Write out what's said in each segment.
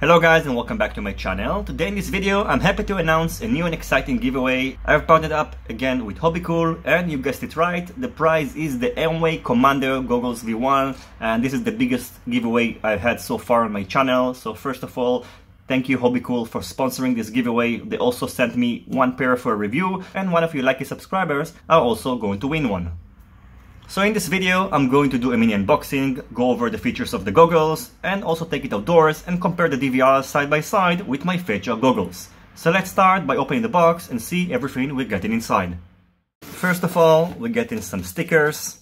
Hello guys and welcome back to my channel. Today in this video I'm happy to announce a new and exciting giveaway. I've partnered up again with Hobbycool and you guessed it right, the prize is the Aomway Commander Goggles V1 and this is the biggest giveaway I've had so far on my channel. So first of all, thank you Hobbycool for sponsoring this giveaway. They also sent me one pair for a review and one of you lucky subscribers are also going to win one. So in this video, I'm going to do a mini unboxing, go over the features of the goggles, and also take it outdoors and compare the DVR side by side with my Headtracker goggles. So let's start by opening the box and see everything we're getting inside. First of all, we're getting some stickers,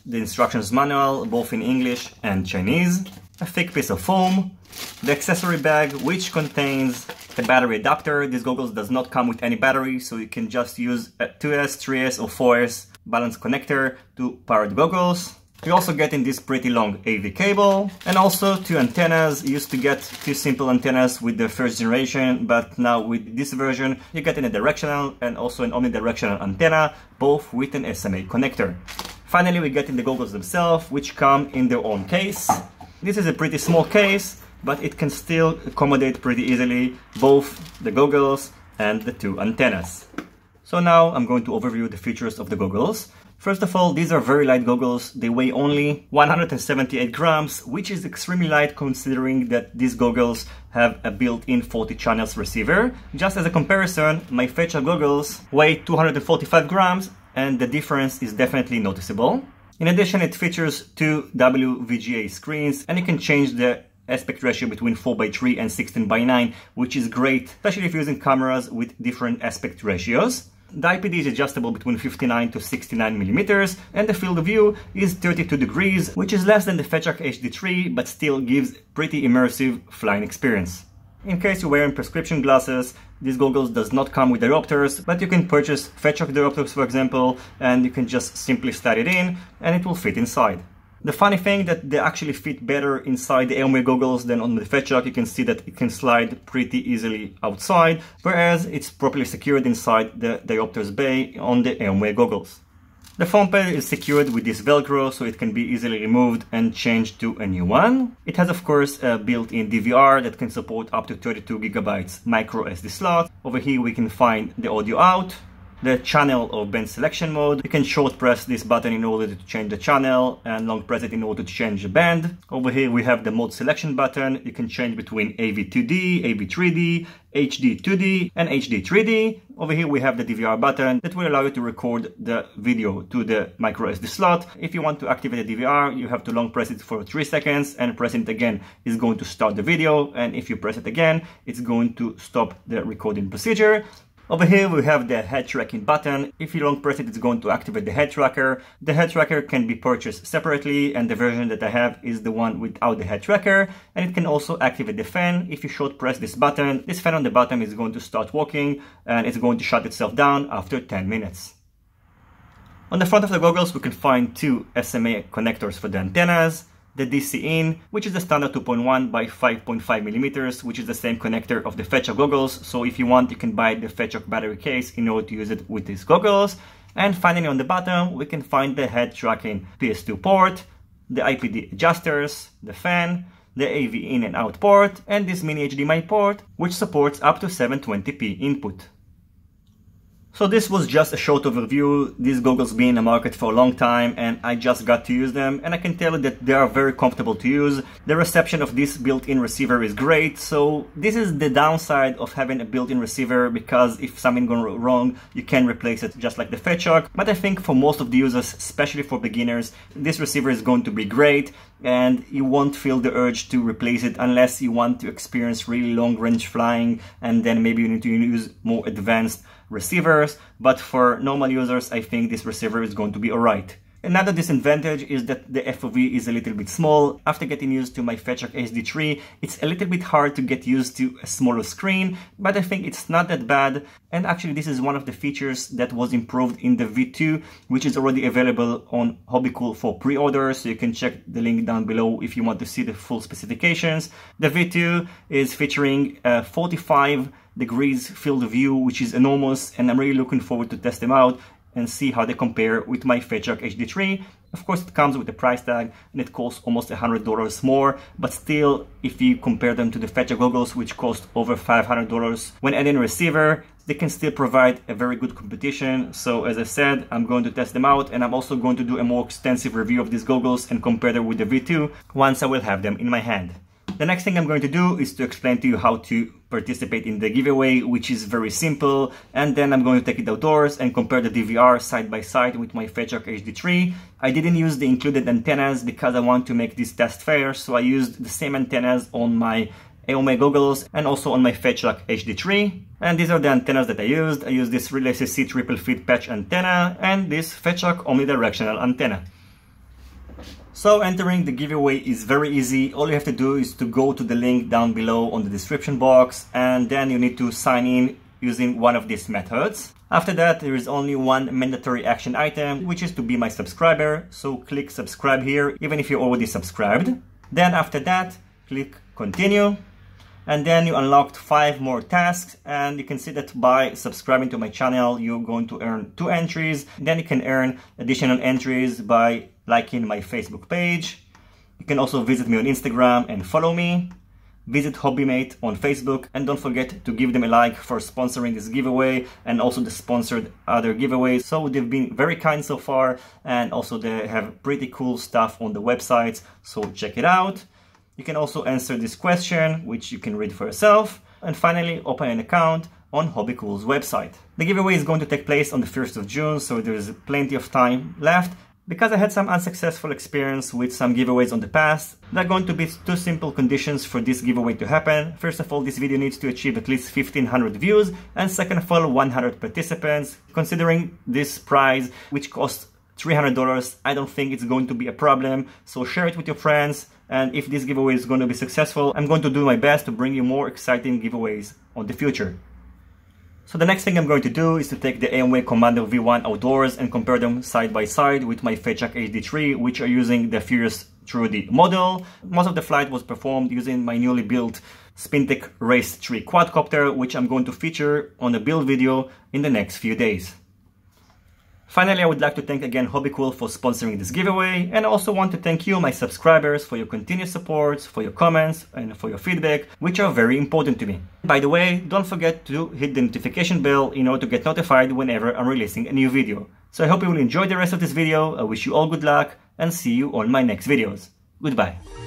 the instructions manual, both in English and Chinese, a thick piece of foam, the accessory bag, which contains a battery adapter. This goggles does not come with any battery, so you can just use a 2S, 3S or 4S balance connector to power the goggles. You're also getting this pretty long AV cable and also two antennas. You used to get two simple antennas with the first generation, but now with this version you're getting a directional and also an omnidirectional antenna, both with an SMA connector. Finally, we're getting the goggles themselves, which come in their own case. This is a pretty small case, but it can still accommodate pretty easily both the goggles and the two antennas. So now I'm going to overview the features of the goggles. First of all, these are very light goggles. They weigh only 178 grams, which is extremely light considering that these goggles have a built-in 40 channels receiver. Just as a comparison, my Headtracker goggles weigh 245 grams and the difference is definitely noticeable. In addition, it features two WVGA screens and you can change the aspect ratio between 4:3 and 16:9, which is great, especially if you're using cameras with different aspect ratios. The IPD is adjustable between 59 to 69 millimeters, and the field of view is 32 degrees, which is less than the Headtracker HD3, but still gives pretty immersive flying experience. In case you're wearing prescription glasses, these goggles does not come with diopters, but you can purchase Headtracker diopters, for example, and you can just simply slide it in, and it will fit inside. The funny thing that they actually fit better inside the Aomway goggles than on the Headtracker. You can see that it can slide pretty easily outside, whereas it's properly secured inside the diopters bay on the Aomway goggles. The foam pad is secured with this Velcro, so it can be easily removed and changed to a new one. It has of course a built-in DVR that can support up to 32 GB micro SD slot. Over here we can find the audio out, the channel or band selection mode. You can short press this button in order to change the channel and long press it in order to change the band. Over here we have the mode selection button. You can change between AV2D, AV3D, HD 2D and HD 3D. Over here we have the DVR button that will allow you to record the video to the micro SD slot. If you want to activate the DVR, you have to long press it for 3 seconds and pressing it again is going to start the video, and if you press it again it's going to stop the recording procedure. Over here we have the head tracking button. If you long press it, it's going to activate the Headtracker. The Headtracker can be purchased separately and the version that I have is the one without the Headtracker, and it can also activate the fan. If you short press this button, this fan on the bottom is going to start working and it's going to shut itself down after 10 minutes. On the front of the goggles we can find two SMA connectors for the antennas, the DC in, which is the standard 2.1 by 5.5 millimeters, which is the same connector of the Headtracker goggles. So if you want, you can buy the Headtracker battery case in order to use it with these goggles. And finally on the bottom, we can find the head tracking PS2 port, the IPD adjusters, the fan, the AV in and out port, and this mini HDMI port, which supports up to 720p input. So this was just a short overview. These goggles been in the market for a long time and I just got to use them, and I can tell you that they are very comfortable to use. The reception of this built-in receiver is great, so this is the downside of having a built-in receiver, because if something goes wrong you can replace it just like the Headtracker. But I think for most of the users, especially for beginners, this receiver is going to be great and you won't feel the urge to replace it unless you want to experience really long range flying, and then maybe you need to use more advanced receivers. But for normal users, I think this receiver is going to be alright. Another disadvantage is that the ãFOV is a little bit small. After getting used to my Headtracker HD3, it's a little bit hard to get used to a smaller screen, but I think it's not that bad. And actually this is one of the features that was improved in the V2, which is already available on Hobbycool for pre-order, so you can check the link down below if you want to see the full specifications. The V2 is featuring 45 degrees field of view, which is enormous, and I'm really looking forward to test them out. and see how they compare with my Headtracker HD3. Of course, it comes with a price tag and it costs almost $100 more, but still, if you compare them to the Headtracker goggles, which cost over $500, when adding a receiver, they can still provide a very good competition. So as I said, I'm going to test them out, and I'm also going to do a more extensive review of these goggles and compare them with the V2 once I will have them in my hand. The next thing I'm going to do is to explain to you how to participate in the giveaway, which is very simple, and then I'm going to take it outdoors and compare the DVR side by side with my Headtracker HD3. I didn't use the included antennas because I want to make this test fair, so I used the same antennas on my Aomway goggles and also on my Headtracker HD3. And these are the antennas that I used. I used this Relay CC triple feed patch antenna and this Headtracker omnidirectional antenna. So entering the giveaway is very easy. All you have to do is to go to the link down below on the description box, and then you need to sign in using one of these methods. After that, there is only one mandatory action item, which is to be my subscriber. So click subscribe here, even if you're already subscribed. Then after that, click continue. And then you unlocked 5 more tasks, and you can see that by subscribing to my channel, you're going to earn 2 entries. Then you can earn additional entries by liking my Facebook page. You can also visit me on Instagram and follow me. Visit Hobbymate on Facebook, and don't forget to give them a like for sponsoring this giveaway and also the sponsored other giveaways. So they've been very kind so far, and also they have pretty cool stuff on the website, so check it out. You can also answer this question, which you can read for yourself. And finally, open an account on Hobbycool's website. The giveaway is going to take place on the 1st of June, so there's plenty of time left. Because I had some unsuccessful experience with some giveaways on the past, there are going to be 2 simple conditions for this giveaway to happen. First of all, this video needs to achieve at least 1,500 views, and second of all, 100 participants. Considering this prize, which costs $300, I don't think it's going to be a problem, so share it with your friends. And if this giveaway is going to be successful, I'm going to do my best to bring you more exciting giveaways on the future. So the next thing I'm going to do is to take the Aomway Commander V1 outdoors and compare them side by side with my Headtracker HD3, which are using the Furious TrueD model. Most of the flight was performed using my newly built Spintech Race 3 quadcopter, which I'm going to feature on a build video in the next few days. Finally, I would like to thank again Hobbycool for sponsoring this giveaway, and I also want to thank you, my subscribers, for your continued support, for your comments, and for your feedback, which are very important to me. By the way, don't forget to hit the notification bell in order to get notified whenever I'm releasing a new video. So I hope you will enjoy the rest of this video. I wish you all good luck, and see you on my next videos. Goodbye.